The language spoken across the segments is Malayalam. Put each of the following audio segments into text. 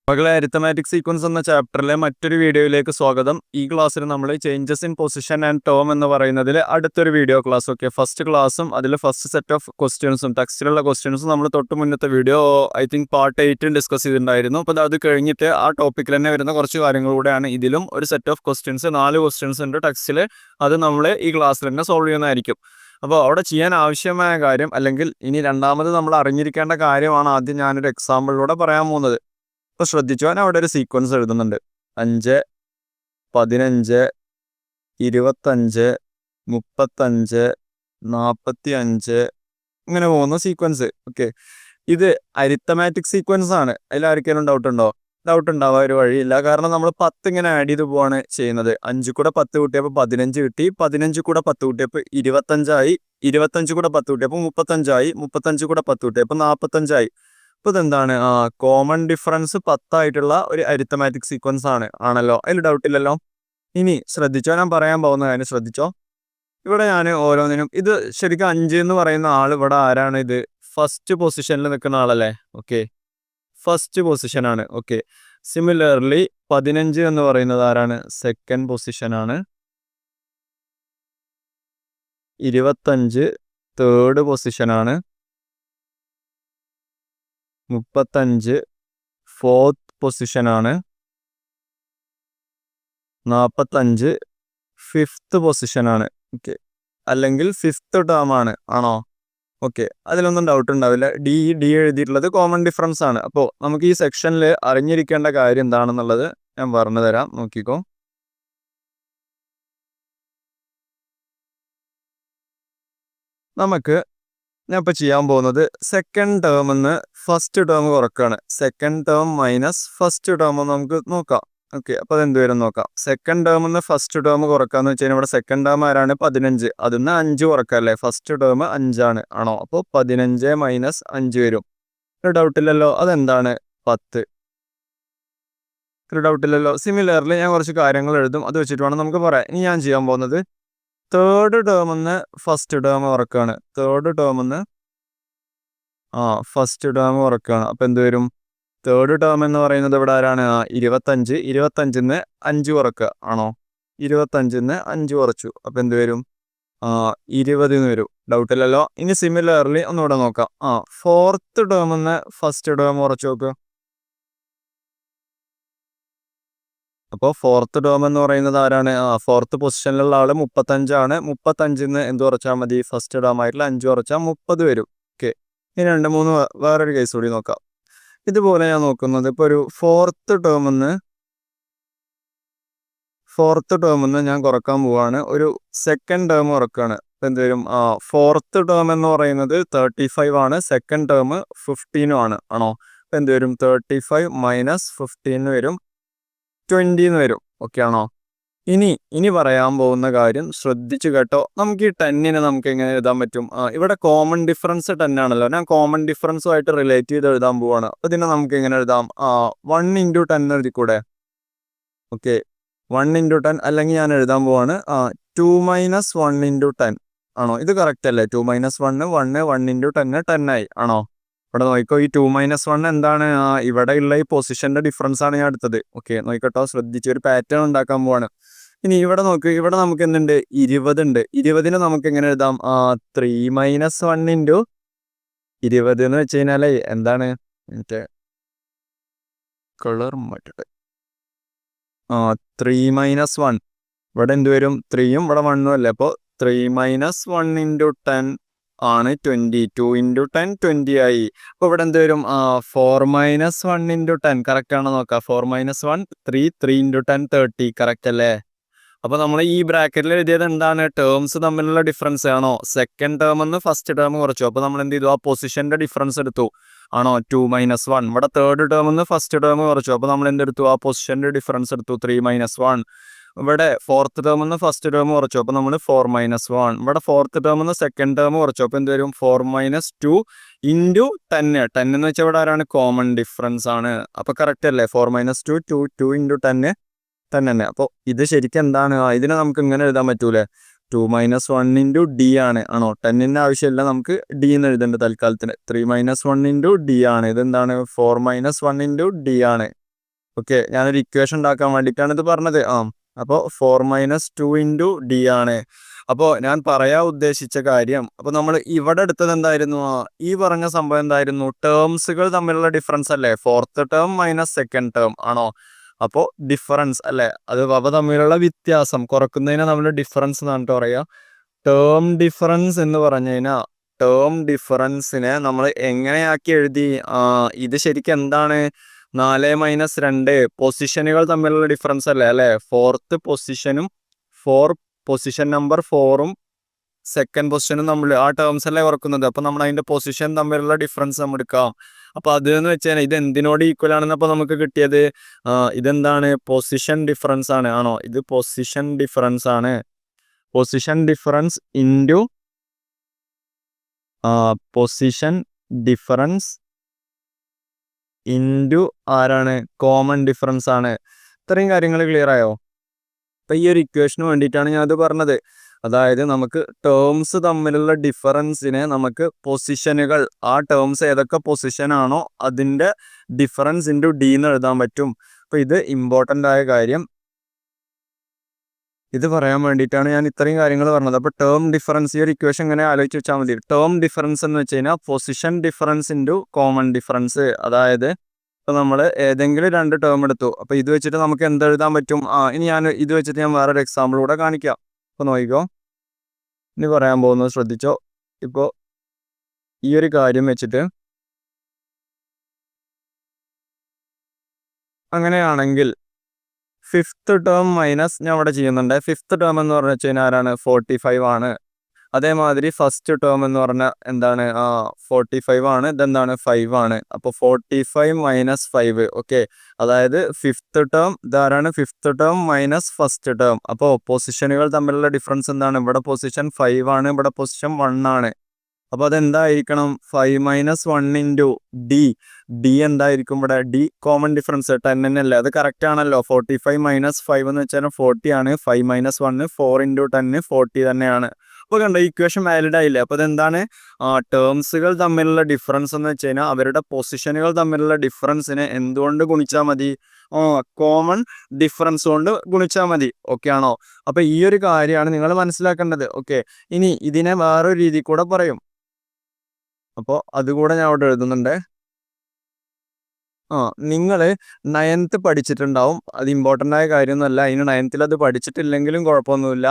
മകളെ അരിത്തമാറ്റിക് സീക്വൻസ് എന്ന ചാപ്റ്ററിലെ മറ്റൊരു വീഡിയോയിലേക്ക് സ്വാഗതം. ഈ ക്ലാസ്സിൽ നമ്മൾ changes in position and term എന്ന് പറയുന്നതിൽ അടുത്തൊരു വീഡിയോ ക്ലാസ്. ഓക്കെ, ഫസ്റ്റ് ക്ലാസ്സും അതിൽ ഫസ്റ്റ് സെറ്റ് ഓഫ് ക്വസ്റ്റ്യൻസും ടെക്സ്റ്റിലുള്ള ക്വസ്റ്റ്യൻസും നമ്മൾ തൊട്ട് മുന്നത്തെ video I think part 8 discuss ചെയ്തിട്ടുണ്ടായിരുന്നു. അപ്പോൾ അത് കഴിഞ്ഞിട്ട് ആ ടോപ്പിക്കിൽ തന്നെ വരുന്ന കുറച്ച് കാര്യങ്ങളിലൂടെയാണ് ഇതിലും ഒരു സെറ്റ് ഓഫ് ക്വസ്റ്റ്യൻസ് 4 ക്വസ്റ്റ്യൻസ് ഉണ്ട് ടെക്സ്റ്റിൽ. അത് നമ്മൾ ഈ ക്ലാസ്സിൽ തന്നെ സോൾവ് ചെയ്യുന്നതായിരിക്കും. അപ്പോൾ അവിടെ ചെയ്യാൻ ആവശ്യമായ കാര്യം, അല്ലെങ്കിൽ ഇനി രണ്ടാമത് നമ്മൾ അറിഞ്ഞിരിക്കേണ്ട കാര്യമാണ് ആദ്യം ഞാനൊരു എക്സാമ്പിളിലൂടെ പറയാൻ പോകുന്നത്. ഇപ്പൊ ശ്രദ്ധിച്ചു, ഞാൻ അവിടെ ഒരു സീക്വൻസ് എഴുതുന്നുണ്ട്. 5, 15, 25, 35, 45 ഇങ്ങനെ പോകുന്ന സീക്വൻസ്. ഓക്കെ, ഇത് അരിത്തമാറ്റിക് സീക്വൻസ് ആണ്. അതിൽ ആർക്കെങ്കിലും ഡൗട്ട് ഉണ്ടോ? ഡൗട്ട് ഉണ്ടാവാൻ ഒരു വഴിയില്ല. കാരണം നമ്മൾ 10 ഇങ്ങനെ ആഡ് ചെയ്ത് പോവാണ് ചെയ്യുന്നത്. 5 കൂടെ 10 കൂട്ടിയപ്പോൾ 15 കിട്ടി. 15 കൂടെ 10 കൂട്ടിയപ്പോൾ 25 ആയി. 25 കൂടെ 10 കൂട്ടിയപ്പോൾ 35 ആയി. 35 കൂടെ 10 കൂട്ടിയപ്പോൾ 45 ആയി. അപ്പോൾ ഇതെന്താണ്? കോമൺ ഡിഫറൻസ് 10 ആയിട്ടുള്ള ഒരു അരിത്തമാറ്റിക് സീക്വൻസ് ആണല്ലോ. അതിൽ ഡൗട്ടില്ലല്ലോ. ഇനി ശ്രദ്ധിച്ചോ, ഞാൻ പറയാൻ പോകുന്ന കാര്യം ശ്രദ്ധിച്ചോ. ഇവിടെ ഞാൻ ഓരോന്നിനും, ഇത് ശരിക്കും 5 എന്ന് പറയുന്ന ആൾ ഇവിടെ ആരാണ്? ഇത് ഫസ്റ്റ് പൊസിഷനിൽ നിൽക്കുന്ന ആളല്ലേ? ഓക്കെ, ഫസ്റ്റ് പൊസിഷനാണ്. ഓക്കെ, സിമിലർലി 15 എന്ന് പറയുന്നത് ആരാണ്? സെക്കൻഡ് പൊസിഷനാണ്. 25 തേർഡ് പൊസിഷനാണ്. 35 ഫോർത്ത് പൊസിഷനാണ്. 45 ഫിഫ്ത്ത് പൊസിഷനാണ്. ഓക്കെ, അല്ലെങ്കിൽ ഫിഫ്ത്ത് ടേം ആണോ? ഓക്കെ, അതിലൊന്നും ഡൗട്ട് ഉണ്ടാവില്ല. ഡി എഴുതിയിട്ടുള്ളത് കോമൺ ഡിഫറൻസ് ആണ്. അപ്പോൾ നമുക്ക് ഈ സെക്ഷനിൽ അറിഞ്ഞിരിക്കേണ്ട കാര്യം എന്താണെന്നുള്ളത് ഞാൻ പറഞ്ഞു തരാം, നോക്കിക്കോ. ഞാൻ ഇപ്പോൾ ചെയ്യാൻ പോകുന്നത് സെക്കൻഡ് ടേമിന്ന് ഫസ്റ്റ് ടേം കുറക്കുകയാണ്. Second term minus first term നമുക്ക് നോക്കാം. ഓക്കെ, അപ്പോൾ അതെന്ത് വരും നോക്കാം. സെക്കൻഡ് ടേമിന്ന് ഫസ്റ്റ് ടേം കുറക്കാന്ന് വെച്ച് കഴിഞ്ഞാൽ ഇവിടെ സെക്കൻഡ് ടേം ആരാണ്? 15. അതിന്ന് 5 കുറക്കല്ലേ? ഫസ്റ്റ് ടേം 5 ആണോ? അപ്പോൾ 15 മൈനസ് 5 വരും. ഒരു ഡൗട്ടില്ലല്ലോ. അതെന്താണ്? 10. ഒരു ഡൗട്ടില്ലല്ലോ. സിമിലർലി ഞാൻ കുറച്ച് കാര്യങ്ങൾ എഴുതും, അത് വെച്ചിട്ട് വേണം നമുക്ക് പറയാം. ഇനി ഞാൻ ചെയ്യാൻ പോകുന്നത് തേർഡ് ടേമിന്ന് ഫസ്റ്റ് ടേം കുറക്കുകയാണ്. തേർഡ് ടേമിന്ന് ഫസ്റ്റ് ടേം കുറക്കുകയാണ്. അപ്പം എന്ത് വരും? തേർഡ് ടേം എന്ന് പറയുന്നത് ഇവിടെ ആരാണ്? 25. 25ന്ന് 5 കുറക്കുക ആണോ? 25ന്ന് 5 കുറച്ചു. അപ്പം എന്ത് വരും? 20 വരും. ഡൗട്ടില്ലല്ലോ. ഇനി സിമിലർലി ഒന്നുകൂടെ നോക്കാം. ഫോർത്ത് ടേമിന്ന് ഫസ്റ്റ് ടേം കുറച്ച് നോക്കുക. അപ്പോൾ ഫോർത്ത് ടേം എന്ന് പറയുന്നത് ആരാണ്? ഫോർത്ത് പൊസിഷനിലുള്ള ആള് 35 ആണ്. 35ന്ന് എന്ത് കുറച്ചാൽ മതി? ഫസ്റ്റ് ടേം ആയിട്ടുള്ള 5 കുറച്ചാൽ 30 വരും. ഓക്കെ, ഇനി 2-3 വേറൊരു കേസ് കൂടി നോക്കാം. ഇതുപോലെ ഞാൻ നോക്കുന്നത് ഇപ്പോൾ ഒരു ഫോർത്ത് ടേമിന്ന് ഞാൻ കുറക്കാൻ പോവാണ്. ഒരു സെക്കൻഡ് ടേം കുറക്കുകയാണ്. അപ്പം എന്ത് വരും? ഫോർത്ത് ടേം എന്ന് പറയുന്നത് 35 ആണ്. സെക്കൻഡ് ടേം 15 ആണോ? അപ്പം എന്ത് വരും? 35 മൈനസ് 15 വരും. 20 വരും. ഓക്കെ ആണോ? ഇനി പറയാൻ പോകുന്ന കാര്യം ശ്രദ്ധിച്ചു കേട്ടോ. നമുക്ക് ഈ 10നെ നമുക്ക് എങ്ങനെ എഴുതാൻ പറ്റും? ഇവിടെ കോമൺ ഡിഫറൻസ് 10 ആണല്ലോ. ഞാൻ കോമൺ ഡിഫറൻസുമായിട്ട് റിലേറ്റ് ചെയ്ത് എഴുതാൻ പോവാണ്. അപ്പോൾ ഇതിനെ നമുക്ക് എങ്ങനെ എഴുതാം? 1 × 10 എഴുതിക്കൂടെ? ഓക്കെ, 1 × 10, അല്ലെങ്കിൽ ഞാൻ എഴുതാൻ പോവാണ് 2 - 1 × 10 ആണോ? ഇത് കറക്റ്റ് അല്ലേ? 2 - 1 1 × 10 10 ആയി ആണോ? ഇവിടെ നോക്കിക്കോ, ഈ 2 - 1 എന്താണ്? ഇവിടെ ഉള്ള ഈ പൊസിഷന്റെ ഡിഫറൻസ് ആണ് ഞാൻ എടുത്തത്. ഓക്കെ, നോക്കിക്കോട്ടോ, ശ്രദ്ധിച്ച് ഒരു പാറ്റേൺ ഉണ്ടാക്കാൻ പോവാണ്. ഇനി ഇവിടെ നോക്ക്, ഇവിടെ നമുക്ക് എന്തുണ്ട്? 20 ഉണ്ട്. 20നെ നമുക്ക് എങ്ങനെ എഴുതാം? 3 - 1 × 20 എന്ന് വെച്ച് കഴിഞ്ഞാൽ എന്താണ്? മറ്റേ കളർ മാറ്റട്ടെ. 3 - 1 ഇവിടെ എന്ത് വരും? 3യും ഇവിടെ 1ഉം അല്ലേ? അപ്പോൾ 3 - 1 × 10 ആണ് 20. 2 × 10 20 ആയി. അപ്പോൾ ഇവിടെ എന്ത് വരും? 4 - 1 × 10 കറക്റ്റ് ആണോ നോക്കാം. 4 - 1 3 3 × 10 30 കറക്റ്റ് അല്ലേ? അപ്പോൾ നമ്മൾ ഈ ബ്രാക്കറ്റിൽ എഴുതിയത് എന്താണ്? ടേംസ് തമ്മിലുള്ള ഡിഫറൻസ് ആണോ? സെക്കൻഡ് ടേമിന്ന് ഫസ്റ്റ് ടേം കുറച്ചു. അപ്പോൾ നമ്മൾ എന്ത് ചെയ്തു? ആ പൊസിഷന്റെ ഡിഫറൻസ് എടുത്തു ആണോ? 2 - 1. ഇവിടെ തേർഡ് ടേമിന്ന് ഫസ്റ്റ് ടേം കുറച്ചു. അപ്പോൾ നമ്മൾ എന്തെടുത്തു? ആ പൊസിഷന്റെ ഡിഫറൻസ് എടുത്തു 3 - 1. ഇവിടെ ഫോർത്ത് ടേമിന്ന് ഫസ്റ്റ് ടേം കുറച്ചു. അപ്പോൾ നമ്മൾ 4 - 1. ഇവിടെ ഫോർത്ത് ടേമിന്ന് സെക്കൻഡ് ടേം കുറച്ചു. അപ്പോൾ എന്ത് വരും? 4 - 2 × 10. 10 എന്ന് വെച്ചാൽ ഇവിടെ ആരാണ്? കോമൺ ഡിഫറൻസ് ആണ്. അപ്പോൾ കറക്റ്റ് അല്ലേ? 4 - 2 2 × 10 തന്നെ. അപ്പോൾ ഇത് ശരിക്കും എന്താണ്? ഇതിനെ നമുക്ക് ഇങ്ങനെ എഴുതാൻ പറ്റൂലേ? 2 - 1 × d ആണോ? 10ന്റെ ആവശ്യമില്ല, നമുക്ക് d എന്ന് എഴുതേണ്ട തൽക്കാലത്തിന്. 3 - 1 × d ആണ്. ഇതെന്താണ്? 4 - 1 × d ആണ്. ഓക്കെ, ഞാനൊരു ഇക്വേഷൻ ഉണ്ടാക്കാൻ വേണ്ടിയിട്ടാണ് ഇത് പറഞ്ഞത്. അപ്പോൾ 4 - 2 ഇൻറ്റു ഡി ആണ്. അപ്പോൾ ഞാൻ പറയാൻ ഉദ്ദേശിച്ച കാര്യം, അപ്പോൾ നമ്മൾ ഇവിടെ എടുത്തത് എന്തായിരുന്നു? ഈ പറഞ്ഞ സംഭവം എന്തായിരുന്നു? ടേംസുകൾ തമ്മിലുള്ള ഡിഫറൻസ് അല്ലേ? Fourth term minus second term ആണോ? അപ്പോൾ ഡിഫറൻസ് അല്ലേ? അത് അവ തമ്മിലുള്ള വ്യത്യാസം കുറക്കുന്നതിനെ നമ്മൾ ഡിഫറൻസ് എന്നാണ് പറയുക. ടേം ഡിഫറൻസ് എന്ന് പറഞ്ഞു കഴിഞ്ഞാൽ ടേം ഡിഫറൻസിനെ നമ്മൾ എങ്ങനെയാക്കി എഴുതി? ഇത് ശരിക്കും എന്താണ്? 4 - 2 പൊസിഷനുകൾ തമ്മിലുള്ള ഡിഫറൻസ് അല്ലേ? ഫോർത്ത് പൊസിഷനും പൊസിഷൻ നമ്പർ 4ഉം സെക്കൻഡ് പൊസിഷനും നമ്മൾ ആ ടേംസ് അല്ലേ കുറക്കുന്നത്. അപ്പൊ നമ്മൾ അതിന്റെ പൊസിഷൻ തമ്മിലുള്ള ഡിഫറൻസ് നമ്മൾ എടുക്കാം. അപ്പൊ അത് എന്ന് വെച്ചാൽ ഇത് എന്തിനോട് ഈക്വൽ ആണെന്ന് അപ്പൊ നമുക്ക് കിട്ടിയത്? ഇതെന്താണ്? പൊസിഷൻ ഡിഫറൻസ് ആണ്. ആണോ? ഇത് പൊസിഷൻ ഡിഫറൻസ് ആണ്. Position difference into position difference into ആരാണ്? കോമൺ ഡിഫറൻസ് ആണ്. ഇത്രയും കാര്യങ്ങൾ ക്ലിയർ ആയോ? അപ്പൊ ഈ ഒരു ഇക്വേഷന് വേണ്ടിയിട്ടാണ് ഞാൻ അത് പറഞ്ഞത്. അതായത് നമുക്ക് ടേംസ് തമ്മിലുള്ള ഡിഫറൻസിനെ നമുക്ക് പൊസിഷനുകൾ, ആ ടേംസ് ഏതൊക്കെ പൊസിഷൻ ആണോ അതിന്റെ ഡിഫറൻസ് ഇൻറ്റു ഡി എന്ന് എഴുതാൻ പറ്റും. അപ്പൊ ഇത് ഇമ്പോർട്ടൻ്റ് ആയ കാര്യം, ഇത് പറയാൻ വേണ്ടിയിട്ടാണ് ഞാൻ ഇത്രയും കാര്യങ്ങൾ പറഞ്ഞത്. അപ്പോൾ ടേം ഡിഫറൻസ്, ഈ ഒരു ഇക്വേഷൻ ഇങ്ങനെ ആലോചിച്ച് വെച്ചാൽ മതി. ടേം ഡിഫറൻസ് എന്ന് വെച്ച് കഴിഞ്ഞാൽ position difference into common difference. അതായത് ഇപ്പോൾ നമ്മൾ ഏതെങ്കിലും 2 ടേം എടുത്തു. അപ്പോൾ ഇത് വെച്ചിട്ട് നമുക്ക് എന്തെഴുതാൻ പറ്റും? ഇനി ഞാൻ ഇത് വെച്ചിട്ട് ഞാൻ വേറൊരു എക്സാമ്പിൾ കൂടെ കാണിക്കാം. അപ്പോൾ നോക്കിക്കോ, ഇനി പറയാൻ പോകുന്നത് ശ്രദ്ധിച്ചോ. ഇപ്പോൾ ഈ ഒരു കാര്യം വെച്ചിട്ട് അങ്ങനെയാണെങ്കിൽ ഫിഫ്ത്ത് ടേം മൈനസ് ഞാൻ ഇവിടെ ചെയ്യുന്നുണ്ട്. ഫിഫ്ത്ത് ടേം എന്ന് പറഞ്ഞു വെച്ച് കഴിഞ്ഞാൽ ആരാണ്? 45 ആണ്. അതേമാതിരി ഫസ്റ്റ് ടേം എന്ന് പറഞ്ഞാൽ എന്താണ്? 45 ആണ്. ഇതെന്താണ്? 5 ആണ്. അപ്പോൾ 45 - 5. ഓക്കെ, അതായത് ഫിഫ്ത്ത് ടേം ഇതാരാണ്? Fifth term minus first term. അപ്പോൾ പൊസിഷനുകൾ തമ്മിലുള്ള ഡിഫറൻസ് എന്താണ്? ഇവിടെ പൊസിഷൻ 5 ആണ്, ഇവിടെ പൊസിഷൻ 1 ആണ്. അപ്പോൾ അതെന്തായിരിക്കണം? 5 - 1 ഇൻറ്റു ഡി. ഡി എന്തായിരിക്കും ഇവിടെ? ഡി കോമൺ ഡിഫറൻസ് 10 തന്നെയല്ലേ? അത് കറക്റ്റ് ആണല്ലോ. 45 - 5 എന്ന് വെച്ചാൽ 40 ആണ്. 5 - 1 4 ഇൻറ്റു 10 40 തന്നെയാണ്. അപ്പോൾ കണ്ടോ, ഇക്വേഷൻ വാലിഡ് ആയില്ലേ? അപ്പോൾ അതെന്താണ്? ടേംസുകൾ തമ്മിലുള്ള ഡിഫറൻസ് എന്ന് വെച്ച് കഴിഞ്ഞാൽ അവരുടെ പൊസിഷനുകൾ തമ്മിലുള്ള ഡിഫറൻസിനെ എന്തുകൊണ്ട് ഗുണിച്ചാൽ മതി? കോമൺ ഡിഫറൻസ് കൊണ്ട് ഗുണിച്ചാൽ മതി. ഓക്കെ ആണോ? അപ്പോൾ ഈ ഒരു കാര്യമാണ് നിങ്ങൾ മനസ്സിലാക്കേണ്ടത്. ഓക്കെ, ഇനി ഇതിനെ വേറൊരു രീതി കൂടെ പറയും. അപ്പോൾ അതുകൂടെ ഞാൻ അവിടെ എഴുതുന്നുണ്ട്. നിങ്ങൾ 9th പഠിച്ചിട്ടുണ്ടാവും. അത് ഇമ്പോർട്ടൻ്റ് ആയ കാര്യമൊന്നുമല്ല. ഇനി 9th അത് പഠിച്ചിട്ടില്ലെങ്കിലും കുഴപ്പമൊന്നുമില്ല.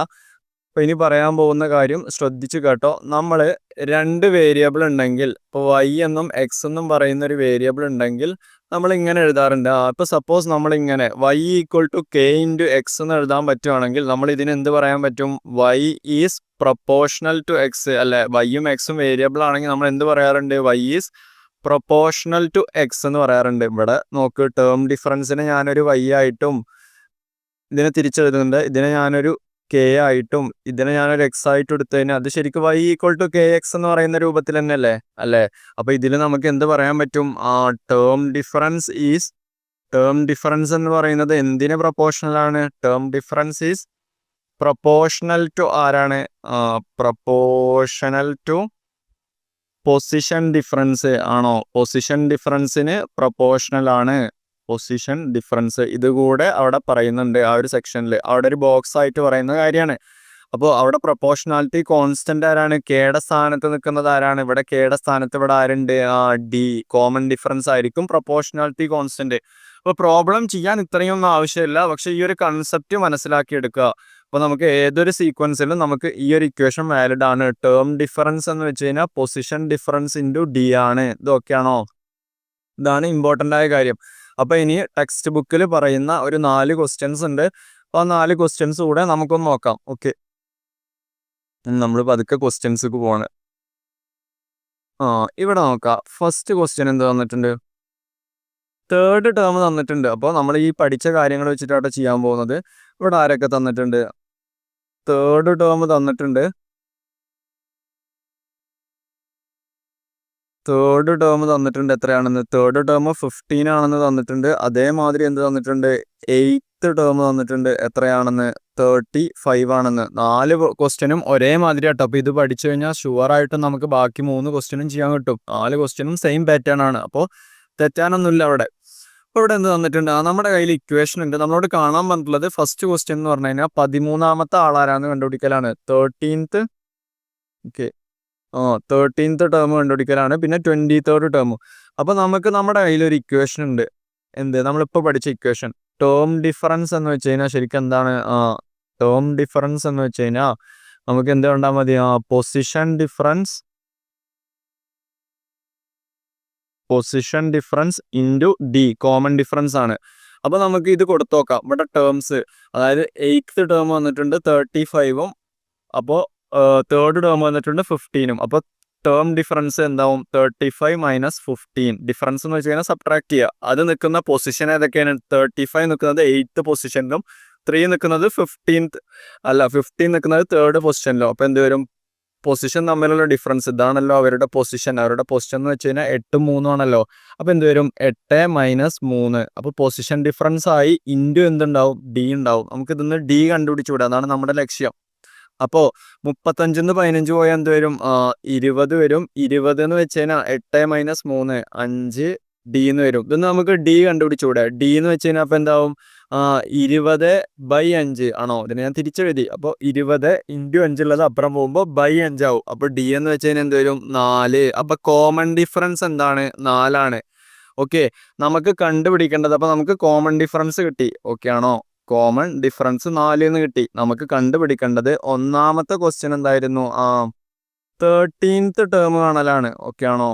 അപ്പോൾ ഇനി പറയാൻ പോകുന്ന കാര്യം ശ്രദ്ധിച്ച് കേട്ടോ. നമ്മൾ 2 വേരിയബിൾ ഉണ്ടെങ്കിൽ, ഇപ്പോൾ y എന്നും x എന്നും പറയുന്ന ഒരു വേരിയബിൾ ഉണ്ടെങ്കിൽ നമ്മൾ ഇങ്ങനെ എഴുതാറുണ്ട്. ഇപ്പോൾ സപ്പോസ് നമ്മളിങ്ങനെ y = k × x എന്ന് എഴുതാൻ പറ്റുവാണെങ്കിൽ നമ്മൾ ഇതിന് എന്ത് പറയാൻ പറ്റും? y is proportional to x അല്ലേ? y-ഉം x-ഉം വേരിയബിൾ ആണെങ്കിൽ നമ്മൾ എന്ത് പറയാറുണ്ട്? y is proportional to x എന്ന് പറയാറുണ്ട്. ഇവിടെ നോക്ക്, ടേം ഡിഫറൻസിനെ ഞാനൊരു y ആയിട്ടും ഇതിനെ തിരിച്ചെഴുതുന്നുണ്ട്. ഇതിനെ ഞാനൊരു k ആയിട്ടും ഇതിനെ ഞാനൊരു x ആയിട്ടും എടുത്തു കഴിഞ്ഞാൽ അത് ശരിക്കും y = kx എന്ന് പറയുന്ന രൂപത്തിൽ തന്നെയല്ലേ? അല്ലേ? അപ്പോൾ ഇതിൽ നമുക്ക് എന്ത് പറയാൻ പറ്റും? ടേം ഡിഫറൻസ് എന്ന് പറയുന്നത് എന്തിന് പ്രൊപ്പോർഷണൽ ആണ്? Term difference is proportional to ആരാണ്? പ്രൊപ്പോർഷണൽ ടു പൊസിഷൻ ഡിഫറൻസ് ആണോ? പൊസിഷൻ ഡിഫറൻസിന് പ്രൊപ്പോർഷണൽ ആണ്. പൊസിഷൻ ഡിഫറൻസ് ഇതുകൂടെ അവിടെ പറയുന്നുണ്ട്. ആ ഒരു സെക്ഷനിൽ അവിടെ ഒരു ബോക്സ് ആയിട്ട് പറയുന്ന കാര്യമാണ്. അപ്പോൾ അവിടെ പ്രൊപ്പോർഷണാലിറ്റി കോൺസ്റ്റന്റ് ആരാണ്? കെയുടെ സ്ഥാനത്ത് നിൽക്കുന്നത് ആരാണ്? ഇവിടെ കെയുടെ സ്ഥാനത്ത് ഇവിടെ ആരുണ്ട്? ഡി. കോമൺ ഡിഫറൻസ് ആയിരിക്കും പ്രൊപ്പോർഷണാലിറ്റി കോൺസ്റ്റന്റ്. അപ്പോൾ പ്രോബ്ലം ചെയ്യാൻ ഇത്രയൊന്നും ആവശ്യമില്ല, പക്ഷെ ഈ ഒരു കൺസെപ്റ്റ് മനസ്സിലാക്കിയെടുക്കുക. അപ്പോൾ നമുക്ക് ഏതൊരു സീക്വൻസിലും നമുക്ക് ഈ ഒരു ഇക്വേഷൻ വാലിഡ് ആണ്. ടേം ഡിഫറൻസ് എന്ന് വെച്ച് കഴിഞ്ഞാൽ പൊസിഷൻ ഡിഫറൻസ് ഇൻറ്റു ഡി ആണ്. ഇതൊക്കെയാണോ? ഇതാണ് ഇമ്പോർട്ടൻ്റ് ആയ കാര്യം. അപ്പോൾ ഇനി ടെക്സ്റ്റ് ബുക്കിൽ പറയുന്ന ഒരു 4 ക്വസ്റ്റ്യൻസ് ഉണ്ട്. അപ്പോൾ ആ 4 ക്വസ്റ്റ്യൻസ് കൂടെ നമുക്കൊന്ന് നോക്കാം. ഓക്കെ, നമ്മൾ പതുക്കെ ക്വസ്റ്റ്യൻസിക്ക് പോവാണ്. ഇവിടെ നോക്കാം. ഫസ്റ്റ് ക്വസ്റ്റ്യൻ എന്ത് തന്നിട്ടുണ്ട്? തേർഡ് ടേം തന്നിട്ടുണ്ട്. അപ്പോൾ നമ്മൾ ഈ പഠിച്ച കാര്യങ്ങൾ വെച്ചിട്ടാണ് ചെയ്യാൻ പോകുന്നത്. ഇവിടെ ആരൊക്കെ തന്നിട്ടുണ്ട്? തേർഡ് ടേം തന്നിട്ടുണ്ട്. എത്രയാണെന്ന്? തേർഡ് ടേം 15 ആണെന്ന് തന്നിട്ടുണ്ട്. അതേമാതിരി എന്ത് തന്നിട്ടുണ്ട്? 8th ടേം തന്നിട്ടുണ്ട്. എത്രയാണെന്ന്? 35 ആണെന്ന്. 4 ക്വസ്റ്റ്യനും ഒരേമാതിരി ആട്ടോ. അപ്പോൾ ഇത് പഠിച്ചു കഴിഞ്ഞാൽ ഷുവറായിട്ടും നമുക്ക് ബാക്കി 3 ക്വസ്റ്റ്യനും ചെയ്യാൻ കിട്ടും. 4 ക്വസ്റ്റ്യനും സെയിം പാറ്റേൺ ആണ്. അപ്പോൾ തെറ്റാനൊന്നുമില്ല അവിടെ. ഇപ്പൊ ഇവിടെ എന്ത് തന്നിട്ടുണ്ട്? നമ്മുടെ കയ്യിൽ ഇക്വേഷൻ ഉണ്ട്. നമ്മളോട് കാണാൻ പറഞ്ഞിട്ടുള്ളത് ഫസ്റ്റ് ക്വസ്റ്റ്യൻ എന്ന് പറഞ്ഞു കഴിഞ്ഞാൽ 13ാമത്തെ ആളാരാന്ന് കണ്ടുപിടിക്കലാണ്. 13th. ഓക്കെ. 13th term കണ്ടുപിടിക്കലാണ്. പിന്നെ 23rd ടേം. അപ്പൊ നമുക്ക് നമ്മുടെ കയ്യിൽ ഒരു ഇക്വേഷൻ ഉണ്ട്. എന്ത്? നമ്മളിപ്പോ പഠിച്ച ഇക്വേഷൻ. ടേം ഡിഫറൻസ് എന്ന് വെച്ച് കഴിഞ്ഞാൽ ശരിക്കും എന്താണ്? ടേം ഡിഫറൻസ് എന്ന് വെച്ച് കഴിഞ്ഞാൽ നമുക്ക് എന്ത് കണ്ടാൽ മതി? Position difference into D common difference ആണ്. അപ്പൊ നമുക്ക് ഇത് കൊടുത്തു നോക്കാം. ഇവിടെ ടേംസ്, അതായത് 8th ടേം വന്നിട്ടുണ്ട് 35ഉം, അപ്പോൾ 3rd ടേം വന്നിട്ടുണ്ട് 15ഉം. അപ്പോൾ ടേം ഡിഫറൻസ് എന്താവും? 35 - 15. ഡിഫറൻസ് എന്ന് വെച്ച് കഴിഞ്ഞാൽ സബ്ട്രാക്ട് ചെയ്യുക. അത് നിൽക്കുന്ന പൊസിഷൻ ഏതൊക്കെയാണ്? 35 നിൽക്കുന്നത് 8th പൊസിഷനിലും 3 നിൽക്കുന്നത് 15 നിൽക്കുന്നത് 3rd പൊസിഷനിലും. അപ്പോൾ എന്ത് വരും? പൊസിഷൻ തമ്മിലുള്ള ഡിഫറൻസ് ഇതാണല്ലോ അവരുടെ പൊസിഷൻ എന്ന് വെച്ച് കഴിഞ്ഞാൽ 8ഉം 3ഉം ആണല്ലോ. അപ്പോൾ എന്ത് വരും? 8 - 3. അപ്പോൾ പൊസിഷൻ ഡിഫറൻസ് ആയി ഇൻറ്റു എന്തുണ്ടാവും? ഡി ഉണ്ടാവും. നമുക്ക് ഇതിന്ന് ഡി കണ്ടുപിടിച്ചുകൂടാ. അതാണ് നമ്മുടെ ലക്ഷ്യം. അപ്പോൾ 35 15 പോയാൽ എന്ത് വരും? 20 വരും. 20 എന്ന് വെച്ച് കഴിഞ്ഞാൽ 8 - 3 5 ഡി എന്ന് വരും. ഇതൊന്ന് നമുക്ക് ഡി കണ്ടുപിടിച്ചുകൂടെ? ഡി എന്ന് വെച്ച് കഴിഞ്ഞാൽ അപ്പോൾ എന്താവും? 20/5 ആണോ? ഇതിന് ഞാൻ തിരിച്ചെഴുതി. അപ്പോൾ 20 × 5 ഉള്ളത് അപ്പുറം പോകുമ്പോൾ /5 ആവും. അപ്പോൾ ഡി എന്ന് വെച്ച് കഴിഞ്ഞാൽ എന്ത് വരും? 4. അപ്പോൾ കോമൺ ഡിഫറൻസ് എന്താണ്? 4 ആണ്. ഓക്കെ. നമുക്ക് കണ്ടുപിടിക്കേണ്ടത്, അപ്പോൾ നമുക്ക് കോമൺ ഡിഫറൻസ് കിട്ടി. ഓക്കെ ആണോ? കോമൺ ഡിഫറൻസ് 4 എന്ന് കിട്ടി. നമുക്ക് കണ്ടുപിടിക്കേണ്ടത് ഒന്നാമത്തെ ക്വസ്റ്റ്യൻ എന്തായിരുന്നു? 13th term കാണലാണ്. ഓക്കെ ആണോ?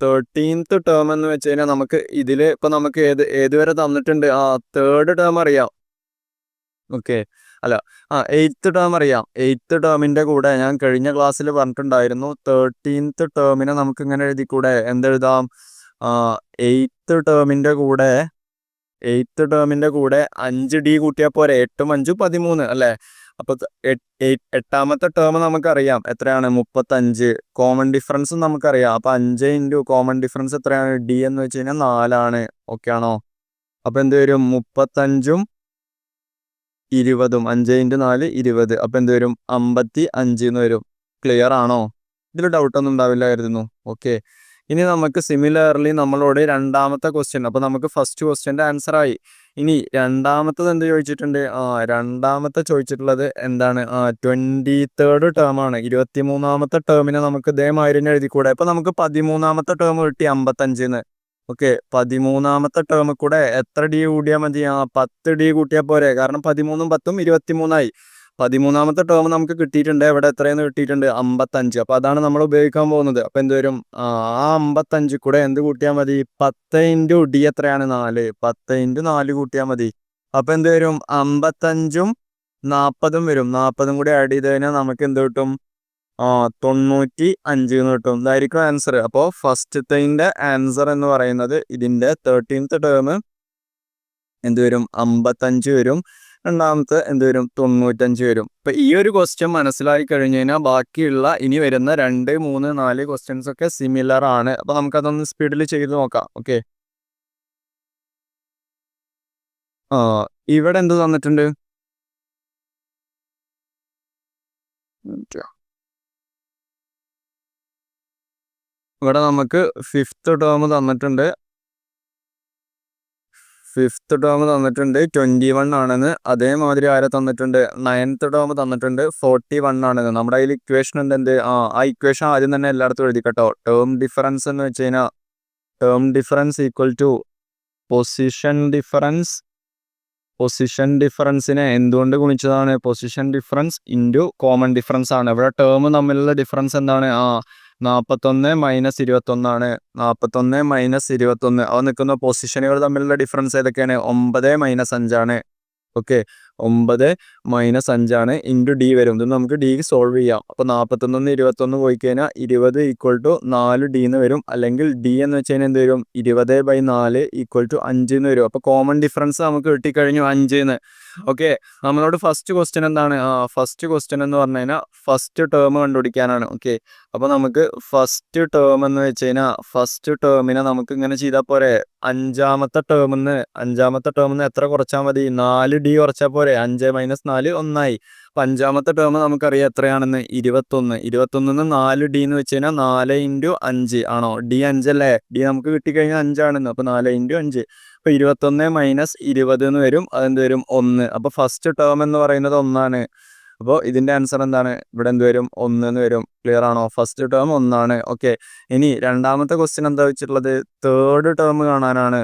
13th ടേം എന്ന് വെച്ച് കഴിഞ്ഞാൽ നമുക്ക് ഇതിൽ ഇപ്പൊ നമുക്ക് ഏതുവരെ തന്നിട്ടുണ്ട്? 3rd ടേം അറിയാം. ഓക്കെ. അല്ല, 8th ടേം അറിയാം. 8th ടേമിന്റെ കൂടെ ഞാൻ കഴിഞ്ഞ ക്ലാസ്സിൽ പറഞ്ഞിട്ടുണ്ടായിരുന്നു 13th ടേമിനെ നമുക്ക് ഇങ്ങനെ എഴുതിക്കൂടെ? എന്തെഴുതാം? 8th ടേമിന്റെ കൂടെ 5D കൂട്ടിയാൽ പോരെ? 8ഉം 5ഉം 13 അല്ലേ? അപ്പൊ 8ാമത്തെ ടേം നമുക്കറിയാം എത്രയാണ്? 35. കോമൺ ഡിഫറൻസും നമുക്കറിയാം. അപ്പൊ 5 × കോമൺ ഡിഫറൻസ് എത്രയാണ്? ഡി എന്ന് വെച്ച് കഴിഞ്ഞാൽ 4 ആണ്. ഓക്കെ ആണോ? അപ്പൊ എന്ത് വരും? 35ഉം 20ഉം 5 × 4 20. അപ്പൊ എന്ത് വരും? 55 എന്ന് വരും. ക്ലിയർ ആണോ? ഇതിൽ ഡൗട്ടൊന്നും ഉണ്ടാവില്ല കരുതുന്നു. ഓക്കെ. ഇനി നമുക്ക് സിമിലർലി നമ്മളോട് രണ്ടാമത്തെ ക്വസ്റ്റ്യൻ. അപ്പൊ നമുക്ക് ഫസ്റ്റ് ക്വസ്റ്റ്യന്റെ ആൻസർ ആയി. ഇനി രണ്ടാമത്തത് എന്ത് ചോദിച്ചിട്ടുണ്ട്? രണ്ടാമത്തെ ചോദിച്ചിട്ടുള്ളത് എന്താണ്? 23rd ടേം ആണ്. 23ാമത്തെ ടേമിനെ നമുക്ക് ഇതേമാതിരി തന്നെ എഴുതിക്കൂടെ? അപ്പൊ നമുക്ക് 13ാമത്തെ ടേം കിട്ടി 55. ഓക്കെ. 13ാമത്തെ ടേം കൂടെ എത്ര ഡി കൂട്ടിയാൽ മതി? 10 ഡി കൂട്ടിയാൽ പോരെ? കാരണം 13ഉം 10ഉം 23ആയി. 13ാമത്തെ ടേം നമുക്ക് കിട്ടിയിട്ടുണ്ട്. എവിടെ എത്രയെന്ന് കിട്ടിയിട്ടുണ്ട്? 55. അപ്പൊ അതാണ് നമ്മൾ ഉപയോഗിക്കാൻ പോകുന്നത്. അപ്പൊ എന്ത് വരും? 55 കൂടെ എന്ത് കൂട്ടിയാൽ മതി? 10 × ഡി എത്രയാണ്? 4. 10 × 4 കൂട്ടിയാൽ മതി. അപ്പൊ എന്ത് വരും? 55ഉം 40ഉം വരും. 40ഉം കൂടി ആഡ് ചെയ്ത് കഴിഞ്ഞാൽ നമുക്ക് എന്ത് കിട്ടും? 95 എന്ന് കിട്ടും. ഇതായിരിക്കും ആൻസർ. അപ്പോൾ ഫസ്റ്റത്തെ ആൻസർ എന്ന് പറയുന്നത് ഇതിന്റെ 13th ടേം എന്ത് വരും? 55 വരും. രണ്ടാമത്തെ എന്ത് വരും? 95 വരും. ഇപ്പൊ ഈ ഒരു ക്വസ്റ്റ്യൻ മനസ്സിലായി കഴിഞ്ഞു കഴിഞ്ഞാൽ ബാക്കിയുള്ള ഇനി വരുന്ന 2, 3, 4 ക്വസ്റ്റ്യൻസ് ഒക്കെ സിമിലർ ആണ്. അപ്പൊ നമുക്കതൊന്ന് സ്പീഡിൽ ചെയ്ത് നോക്കാം. ഓക്കെ. ഇവിടെ എന്ത് തന്നിട്ടുണ്ട്? ഇവിടെ നമുക്ക് 5th ടേം തന്നിട്ടുണ്ട്. 5th ടേം തന്നിട്ടുണ്ട് 21 ആണെന്ന്. അതേമാതിരി ആരെ തന്നിട്ടുണ്ട്? 9th ടേം തന്നിട്ടുണ്ട് 41 ആണെന്ന്. നമ്മുടെ കയ്യിൽ ഇക്വേഷൻ ഉണ്ട്. എന്ത്? ആ ഇക്വേഷൻ ആദ്യം തന്നെ എല്ലായിടത്തും എഴുതി കേട്ടോ. ടേം ഡിഫറൻസ് എന്ന് വെച്ച് കഴിഞ്ഞാൽ term difference equal to position ഡിഫറൻസിനെ എന്തുകൊണ്ട് ഗുണിച്ചതാണ്? Position difference into common difference ആണ്. ഇവിടെ ടേം തമ്മിലുള്ള ഡിഫറൻസ് എന്താണ്? 41 - 21 ആണ്. 41 - 21. അവ നിൽക്കുന്ന പൊസിഷനുകൾ തമ്മിലുള്ള ഡിഫറൻസ് ഏതൊക്കെയാണ്? 9 - 5 ആണ്. ഓക്കെ. 9 - 5 ആണ്. ഇൻറ്റു ഡി വരും. ഇത് നമുക്ക് ഡി സോൾവ് ചെയ്യാം. അപ്പോൾ 41 21 പോയി കഴിഞ്ഞാൽ 20 = 4 ഡി എന്ന് വരും. അല്ലെങ്കിൽ ഡി എന്ന് വെച്ച് കഴിഞ്ഞാൽ എന്ത് വരും? 20/4 = 5 എന്ന് വരും. അപ്പോൾ കോമൺ ഡിഫറൻസ് നമുക്ക് കിട്ടിക്കഴിഞ്ഞു 5 എന്ന്. ഓക്കെ. നമ്മളോട് ഫസ്റ്റ് ക്വസ്റ്റ്യൻ എന്താണ്? ഫസ്റ്റ് ക്വസ്റ്റ്യൻ എന്ന് പറഞ്ഞു കഴിഞ്ഞാൽ ഫസ്റ്റ് ടേം കണ്ടുപിടിക്കാനാണ്. ഓക്കെ. അപ്പോൾ നമുക്ക് ഫസ്റ്റ് ടേം എന്ന് വെച്ച് കഴിഞ്ഞാൽ ഫസ്റ്റ് ടേമിനെ നമുക്ക് ഇങ്ങനെ ചെയ്താൽ പോരെ? അഞ്ചാമത്തെ ടേമിന്ന് എത്ര കുറച്ചാൽ മതി? 4 ഡി കുറച്ചാൽ പോരെ? 5 - 4 1 ആയി. അപ്പം അഞ്ചാമത്തെ ടേം നമുക്കറിയാം എത്രയാണെന്ന് 21. 21 4D എന്ന് വെച്ച് കഴിഞ്ഞാൽ 4 × 5 ആണോ? D 5 അല്ലേ? D നമുക്ക് കിട്ടിക്കഴിഞ്ഞാൽ 5 ആണെന്ന്. അപ്പോൾ 4 × 5. അപ്പോൾ 21 - 20 എന്ന് വരും. അതെന്ത് വരും? 1. അപ്പോൾ ഫസ്റ്റ് ടേം എന്ന് പറയുന്നത് 1 ആണ്. അപ്പോൾ ഇതിൻ്റെ ആൻസർ എന്താണ്? ഇവിടെ എന്ത് വരും? 1 എന്ന് വരും. ക്ലിയർ ആണോ? ഫസ്റ്റ് ടേം 1 ആണ്. ഓക്കെ. ഇനി രണ്ടാമത്തെ ക്വസ്റ്റ്യൻ എന്താ വെച്ചിട്ടുള്ളത്? തേർഡ് ടേം കാണാനാണ്.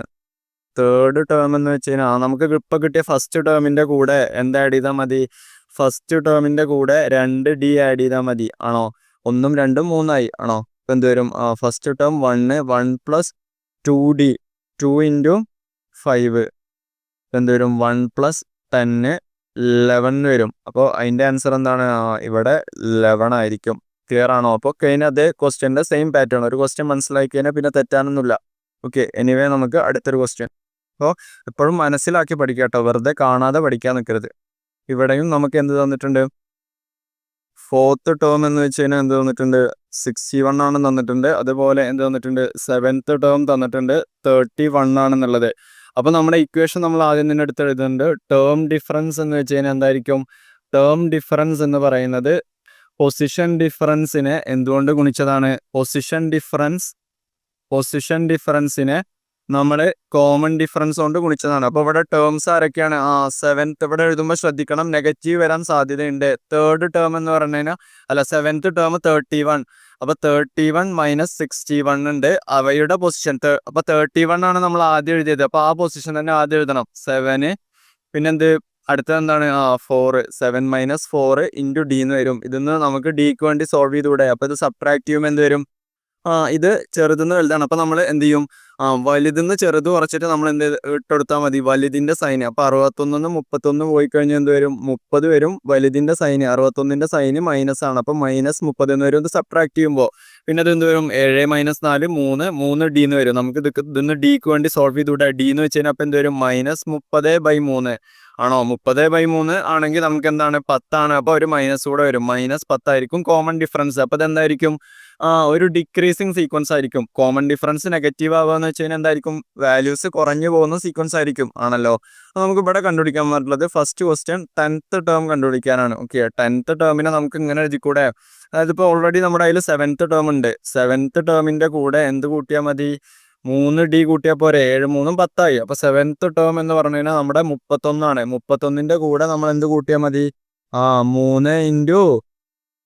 തേർഡ് ടേം എന്ന് വെച്ച് കഴിഞ്ഞാൽ നമുക്ക് ഇപ്പോൾ കിട്ടിയ ഫസ്റ്റ് ടേമിൻ്റെ കൂടെ എന്താ ആഡ് ചെയ്താൽ മതി? ഫസ്റ്റ് ടേമിൻ്റെ കൂടെ 2D ആഡ് ചെയ്താൽ മതി ആണോ? 1ഉം 2ഉം 3ആയി ആണോ? ഇപ്പം എന്ത് വരും? ഫസ്റ്റ് ടേം 1 1 + 2D 2 × 5 എന്ത് വരും? 1 + 10 11 വരും. അപ്പോൾ അതിൻ്റെ ആൻസർ എന്താണ്? ഇവിടെ 11 ആയിരിക്കും. ക്ലിയർ ആണോ? അപ്പോൾ കഴിഞ്ഞ അതേ ക്വസ്റ്റ്യൻ്റെ സെയിം പാറ്റേൺ. ഒരു ക്വസ്റ്റ്യൻ മനസ്സിലാക്കി കഴിഞ്ഞാൽ പിന്നെ തെറ്റാനൊന്നുമില്ല. ഓക്കെ. എനിവേ നമുക്ക് അടുത്തൊരു ക്വസ്റ്റ്യൻ. അപ്പോൾ എപ്പോഴും മനസ്സിലാക്കി പഠിക്കുക കേട്ടോ, വെറുതെ കാണാതെ പഠിക്കാൻ നിൽക്കരുത്. ഇവിടെയും നമുക്ക് എന്ത് തന്നിട്ടുണ്ട്? ഫോർത്ത് ടേം എന്ന് വെച്ച് കഴിഞ്ഞാൽ എന്ത് തന്നിട്ടുണ്ട്? 61 ആണ് തന്നിട്ടുണ്ട്. അതുപോലെ എന്ത് തന്നിട്ടുണ്ട്? സെവൻത്ത് ടേം തന്നിട്ടുണ്ട് 31 ആണെന്നുള്ളത്. അപ്പോൾ നമ്മുടെ ഇക്വേഷൻ നമ്മൾ ആദ്യം തന്നെ എടുത്ത് എഴുതുന്നുണ്ട്. ടേം ഡിഫറൻസ് എന്ന് വെച്ച് കഴിഞ്ഞാൽ എന്തായിരിക്കും? ടേം ഡിഫറൻസ് എന്ന് പറയുന്നത് പൊസിഷൻ ഡിഫറൻസിനെ എന്തുകൊണ്ട് ഗുണിച്ചതാണ്? പൊസിഷൻ ഡിഫറൻസിനെ നമ്മൾ കോമൺ ഡിഫറൻസ് കൊണ്ട് ഗുണിച്ചതാണ്. അപ്പോൾ ഇവിടെ ടേംസ് ആരൊക്കെയാണ്? സെവൻത്ത് ഇവിടെ എഴുതുമ്പോൾ ശ്രദ്ധിക്കണം, നെഗറ്റീവ് വരാൻ സാധ്യതയുണ്ട്. തേർഡ് ടേം എന്ന് പറഞ്ഞു കഴിഞ്ഞാൽ സെവൻത്ത് ടേം 31. അപ്പോൾ 31 - 61 ഉണ്ട്. അവയുടെ പൊസിഷൻ അപ്പോൾ 31 ആണ് നമ്മൾ ആദ്യം എഴുതിയത്. അപ്പോൾ ആ പൊസിഷൻ തന്നെ ആദ്യം എഴുതണം. 7 പിന്നെന്ത് അടുത്തത് എന്താണ്? 4. 7 - 4 × D എന്ന് വരും. ഇതിന്ന് നമുക്ക് ഡിക്ക് വേണ്ടി സോൾവ് ചെയ്തുകൂടെ? അപ്പോൾ ഇത് സബ്ട്രാക്ട് ചെയ്യുമ്പോൾ എന്ത് വരും? ഇത് ചെറുതെന്ന് വലുതാണ്. അപ്പോൾ നമ്മൾ എന്ത് ചെയ്യും? വലുതെന്ന് ചെറുത് കുറച്ചിട്ട് നമ്മൾ എന്ത് ഇട്ടെടുത്താൽ മതി? വലുതിൻ്റെ സൈന്. അപ്പോൾ 61 31 പോയി കഴിഞ്ഞാൽ എന്ത് വരും? 30 വരും. വലുതിൻ്റെ സൈന് 61ൻ്റെ സൈന് മൈനസ് ആണ്. അപ്പോൾ -30 എന്ന് വരും. ഇത് സബ്ട്രാക്ട് ചെയ്യുമ്പോൾ പിന്നെ അത് എന്ത് വരും? 7 - 4 3D എന്ന് വരും. നമുക്ക് ഇതിന്ന് ഡിക്ക് വേണ്ടി സോൾവ് ചെയ്തുകൂടെ? D എന്ന് വെച്ച് കഴിഞ്ഞാൽ അപ്പോൾ എന്ത് വരും? -30/3 ആണോ? 30/3 ആണെങ്കിൽ നമുക്ക് എന്താണ്? 10 ആണ്. അപ്പോൾ ഒരു മൈനസ് കൂടെ വരും. -10 ആയിരിക്കും കോമൺ ഡിഫറൻസ്. അപ്പോൾ ഇതെന്തായിരിക്കും? ഒരു ഡിക്രീസിങ് സീക്വൻസ് ആയിരിക്കും. കോമൺ ഡിഫറൻസ് നെഗറ്റീവ് ആവുക എന്ന് വെച്ച് കഴിഞ്ഞാൽ എന്തായിരിക്കും? വാല്യൂസ് കുറഞ്ഞു പോകുന്ന സീക്വൻസ് ആയിരിക്കും ആണല്ലോ. അപ്പോൾ നമുക്ക് ഇവിടെ കണ്ടുപിടിക്കാൻ പറ്റുള്ളത് ഫസ്റ്റ് ക്വസ്റ്റ്യൻ 10th ടേം കണ്ടുപിടിക്കാനാണ്. ഓക്കെ. 10th ടേമിനെ നമുക്ക് ഇങ്ങനെ എഴുതിക്കൂടെ? അതായത് ഇപ്പോൾ ഓൾറെഡി നമ്മുടെ കയ്യിൽ 7th ടേം ഉണ്ട്. 7th ടേമിൻ്റെ കൂടെ എന്ത് കൂട്ടിയാൽ മതി? 3D കൂട്ടിയാൽ പോരെ? 7 3 10 അപ്പോൾ 7th ടേം എന്ന് പറഞ്ഞു കഴിഞ്ഞാൽ നമ്മുടെ 31 ആണ്. 31ൻ്റെ കൂടെ നമ്മൾ എന്ത് കൂട്ടിയാൽ മതി? 3 ×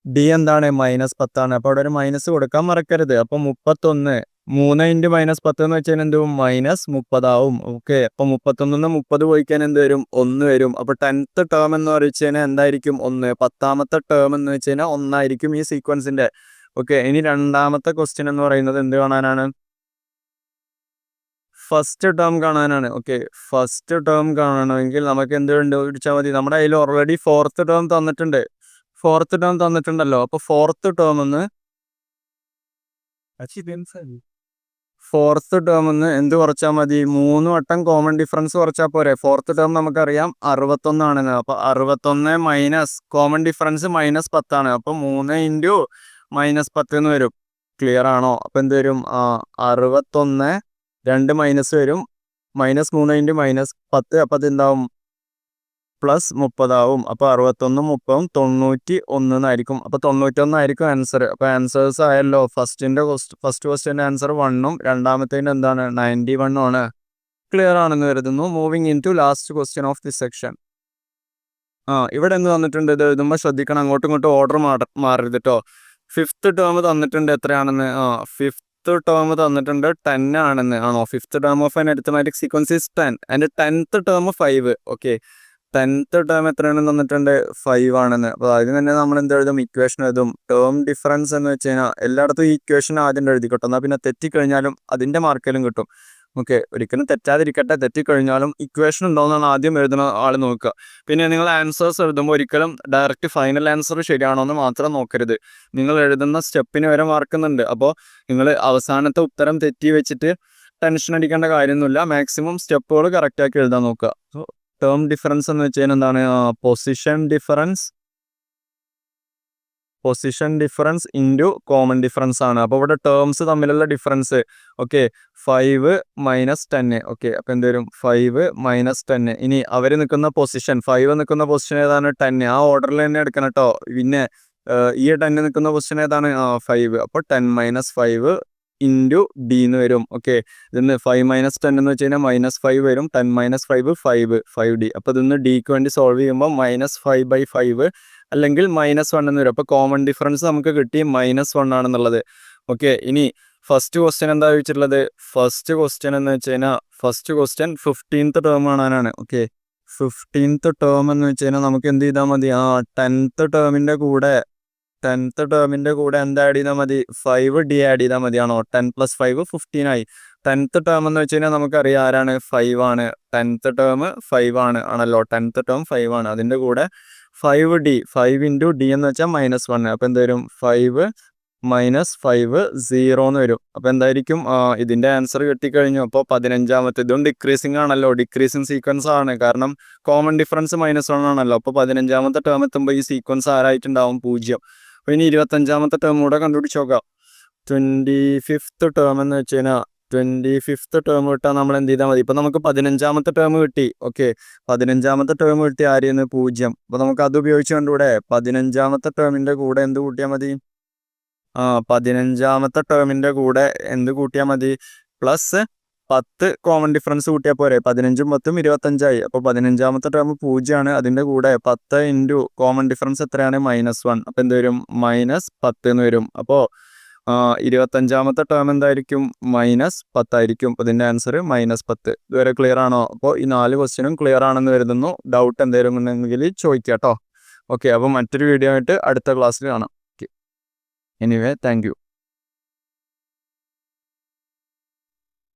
D എന്താണ്? -10 ആണ്. അപ്പോൾ അവിടെ ഒരു മൈനസ് കൊടുക്കാൻ മറക്കരുത്. അപ്പോൾ 31 3 × -10 എന്ന് വെച്ച് കഴിഞ്ഞാൽ എന്ത് -30 ആവും. ഓക്കെ. അപ്പോൾ 31 30 പോയി കഴിഞ്ഞാൽ എന്ത് വരും? 1 വരും. അപ്പോൾ 10th ടേം എന്ന് വെച്ച് കഴിഞ്ഞാൽ എന്തായിരിക്കും? 1. 10ാമത്തെ ടേം എന്ന് വെച്ച് കഴിഞ്ഞാൽ 1 ആയിരിക്കും ഈ സീക്വൻസിൻ്റെ. ഓക്കെ. ഇനി രണ്ടാമത്തെ ക്വസ്റ്റ്യൻ എന്ന് പറയുന്നത് എന്ത് കാണാനാണ്? ഫസ്റ്റ് ടേം കാണാനാണ്. ഓക്കെ. ഫസ്റ്റ് ടേം കാണണമെങ്കിൽ നമുക്ക് എന്ത് കണ്ടുപിടിച്ചാൽ മതി? നമ്മുടെ കയ്യിൽ ഓൾറെഡി ഫോർത്ത് ടേം തന്നിട്ടുണ്ട്. ഫോർത്ത് ടേം തന്നിട്ടുണ്ടല്ലോ. അപ്പോൾ ഫോർത്ത് ടേമിന്ന് എന്ത് കുറച്ചാൽ മതി? 3 വട്ടം കോമൺ ഡിഫറൻസ് കുറച്ചാൽ പോരെ? ഫോർത്ത് ടേം നമുക്കറിയാം 61 ആണെന്ന്. അപ്പോൾ 61 മൈനസ് കോമൺ ഡിഫറൻസ് -10 ആണ്. അപ്പോൾ 3 × -10 എന്ന് വരും. ക്ലിയർ ആണോ? അപ്പോൾ എന്ത് വരും? 61 2 മൈനസ് വരും. -3 × -10 അപ്പോൾ അതെന്താവും? +30 ആവും. അപ്പോൾ 61 30 91 എന്നായിരിക്കും. അപ്പോൾ 91 ആയിരിക്കും ആൻസർ. അപ്പോൾ ആൻസേഴ്സ് ആയല്ലോ. ഫസ്റ്റ് ക്വസ്റ്റ്യൻ്റെ ആൻസർ 1ഉം രണ്ടാമത്തേൻ്റെ എന്താണ്? 91 ആണ്. ക്ലിയർ ആണെന്ന് കരുതുന്നു. Moving into last question of this section. ഇവിടെ എന്ത് തന്നിട്ടുണ്ട്? ഇത് എഴുതുമ്പോൾ ശ്രദ്ധിക്കണം, അങ്ങോട്ടും ഇങ്ങോട്ടും ഓർഡർ മാറരുത് കേട്ടോ. ഫിഫ്ത്ത് ടേം തന്നിട്ടുണ്ട് എത്രയാണെന്ന്? ഫിഫ്ത്ത് ടേം തന്നിട്ടുണ്ട് 10 ആണെന്ന്. ആണോ? Fifth term of an arithmetic sequence is 10 and 10th term 5. Okay. 10th term എത്രയാണെന്ന് തന്നിട്ടുണ്ട്? 5 ആണെന്ന്. അപ്പോൾ അതിന് തന്നെ നമ്മൾ എന്ത് എഴുതും? ഇക്വേഷൻ എഴുതും. ടേം ഡിഫറൻസ് എന്ന് വെച്ച് കഴിഞ്ഞാൽ എല്ലായിടത്തും ഈ ഇക്വേഷൻ ആദ്യം എഴുതിക്കോട്ടെ. എന്നാൽ പിന്നെ തെറ്റിക്കഴിഞ്ഞാലും അതിൻ്റെ മാർക്കെങ്കിലും കിട്ടും. ഓക്കെ. ഒരിക്കലും തെറ്റാതിരിക്കട്ടെ. തെറ്റിക്കഴിഞ്ഞാലും ഇക്വേഷൻ ഉണ്ടോയെന്നാണ് ആദ്യം എഴുതുന്ന ആൾ നോക്കുക. പിന്നെ നിങ്ങൾ ആൻസേഴ്സ് എഴുതുമ്പോൾ ഒരിക്കലും ഡയറക്റ്റ് ഫൈനൽ ആൻസർ ശരിയാണോ എന്ന് മാത്രം നോക്കരുത്. നിങ്ങൾ എഴുതുന്ന സ്റ്റെപ്പിന് വരെ മാർക്കുന്നുണ്ട്. അപ്പോൾ നിങ്ങൾ അവസാനത്തെ ഉത്തരം തെറ്റി വെച്ചിട്ട് ടെൻഷൻ അടിക്കേണ്ട കാര്യമൊന്നുമില്ല. മാക്സിമം സ്റ്റെപ്പുകൾ കറക്റ്റാക്കി എഴുതാൻ നോക്കുക. സോ ടേം ഡിഫറൻസ് എന്ന് വെച്ച് കഴിഞ്ഞാൽ എന്താണ്? Position difference position difference into common difference ആണ്. അപ്പോൾ ഇവിടെ ടേംസ് തമ്മിലുള്ള ഡിഫറൻസ് ഓക്കെ 5 മൈനസ് 10. ഓക്കെ അപ്പോൾ എന്ത് വരും 5 മൈനസ് 10. ഇനി അവർ നിൽക്കുന്ന പൊസിഷൻ 5 നിൽക്കുന്ന പൊസിഷൻ ഏതാണ് 10. ആ ഓർഡറിൽ തന്നെ എടുക്കണം കേട്ടോ. പിന്നെ ഈ 10 നിൽക്കുന്ന പൊസിഷൻ ഏതാണ് 5. അപ്പോൾ 10 മൈനസ് 5 ഇൻറ്റു ഡി എന്ന് വരും. ഓക്കെ ഇതിന്ന് 5 മൈനസ് 10 എന്ന് വെച്ച് കഴിഞ്ഞാൽ -5 വരും. 10 മൈനസ് 5 5D. അപ്പോൾ ഇതിന്ന് ഡിക്ക് വേണ്ടി സോൾവ് ചെയ്യുമ്പോൾ -5/5 അല്ലെങ്കിൽ -1 എന്ന് വരും. അപ്പോൾ കോമൺ ഡിഫറൻസ് നമുക്ക് കിട്ടി -1 ആണെന്നുള്ളത്. ഓക്കെ ഇനി ഫസ്റ്റ് ക്വസ്റ്റ്യൻ എന്താ ചോദിച്ചിട്ടുള്ളത്? ഫസ്റ്റ് ക്വസ്റ്റ്യൻ എന്ന് വെച്ച് കഴിഞ്ഞാൽ ഫസ്റ്റ് ക്വസ്റ്റ്യൻ 15th ടേം കാണാനാണ്. ഓക്കെ 15th ടേം എന്ന് വെച്ച് കഴിഞ്ഞാൽ നമുക്ക് എന്ത് ചെയ്താൽ മതി? 10th ടേമിൻ്റെ കൂടെ എന്താ ആഡ് ചെയ്താൽ മതി? 5D ആഡ് ചെയ്താൽ മതിയാണോ? 10 + 5 15 ആയി. 10th ടേം എന്ന് വെച്ച് കഴിഞ്ഞാൽ നമുക്കറിയാം ആരാണ്? 5 ആണ്. 10th ടേം 5 ആണല്ലോ. 10th ടേം 5 ആണ്. അതിൻ്റെ കൂടെ 5D 5 ഇൻറ്റു ഡി എന്ന് വെച്ചാൽ -1. അപ്പോൾ എന്ത് വരും? 5 മൈനസ് 5 0 എന്ന് വരും. അപ്പോൾ എന്തായിരിക്കും? ഇതിൻ്റെ ആൻസർ കിട്ടിക്കഴിഞ്ഞു. അപ്പോൾ 15ാമത്തെ ഇതും ഡിക്രീസിങ് ആണല്ലോ. ഡിക്രീസിങ് സീക്വൻസ് ആണ്. കാരണം കോമൺ ഡിഫറൻസ് -1 ആണല്ലോ. അപ്പോൾ 15ാമത്തെ ടേം എത്തുമ്പോൾ ഈ സീക്വൻസ് ആരായിട്ടുണ്ടാവും? 0. അപ്പോൾ ഇനി 25ാമത്തെ ടേം കൂടെ കണ്ടുപിടിച്ച് നോക്കാം. 25th ടേം എന്ന് വെച്ച് കഴിഞ്ഞാൽ 25th ടേം കിട്ടാൻ നമ്മൾ എന്ത് ചെയ്താൽ മതി? ഇപ്പോൾ നമുക്ക് 15ാമത്തെ ടേം കിട്ടി. ഓക്കെ 15ാമത്തെ ടേം കിട്ടി ആരെയെന്ന്? 0. അപ്പോൾ നമുക്ക് അത് ഉപയോഗിച്ച് കണ്ടുകൂടെ? 15ാമത്തെ ടേമിൻ്റെ കൂടെ എന്ത് കൂട്ടിയാൽ മതി? 15ാമത്തെ ടേമിൻ്റെ കൂടെ എന്ത് കൂട്ടിയാൽ മതി? +10 കോമൺ ഡിഫറൻസ് കൂട്ടിയാൽ പോരെ? 15ഉം 10ഉം 25ആയി. അപ്പോൾ 15ാമത്തെ ടേം 0 ആണ്. അതിൻ്റെ കൂടെ 10 ഇൻറ്റു കോമൺ ഡിഫറൻസ് എത്രയാണ്? -1. അപ്പോൾ എന്ത് വരും? -10 എന്ന് വരും. അപ്പോൾ 25ാമത്തെ ടേം എന്തായിരിക്കും? -10 ആയിരിക്കും. അപ്പോൾ ഇതിൻ്റെ ആൻസർ -10. ഇതുവരെ ക്ലിയർ ആണോ? അപ്പോൾ ഈ 4 ക്വസ്റ്റ്യനും ക്ലിയർ ആണെന്ന് കരുതുന്നു. ഡൗട്ട് എന്തെങ്കിലും ഉണ്ടെങ്കിൽ ചോദിക്കാം കേട്ടോ. ഓക്കെ അപ്പോൾ മറ്റൊരു വീഡിയോ ആയിട്ട് അടുത്ത ക്ലാസ്സിൽ കാണാം. Okay anyway thank you.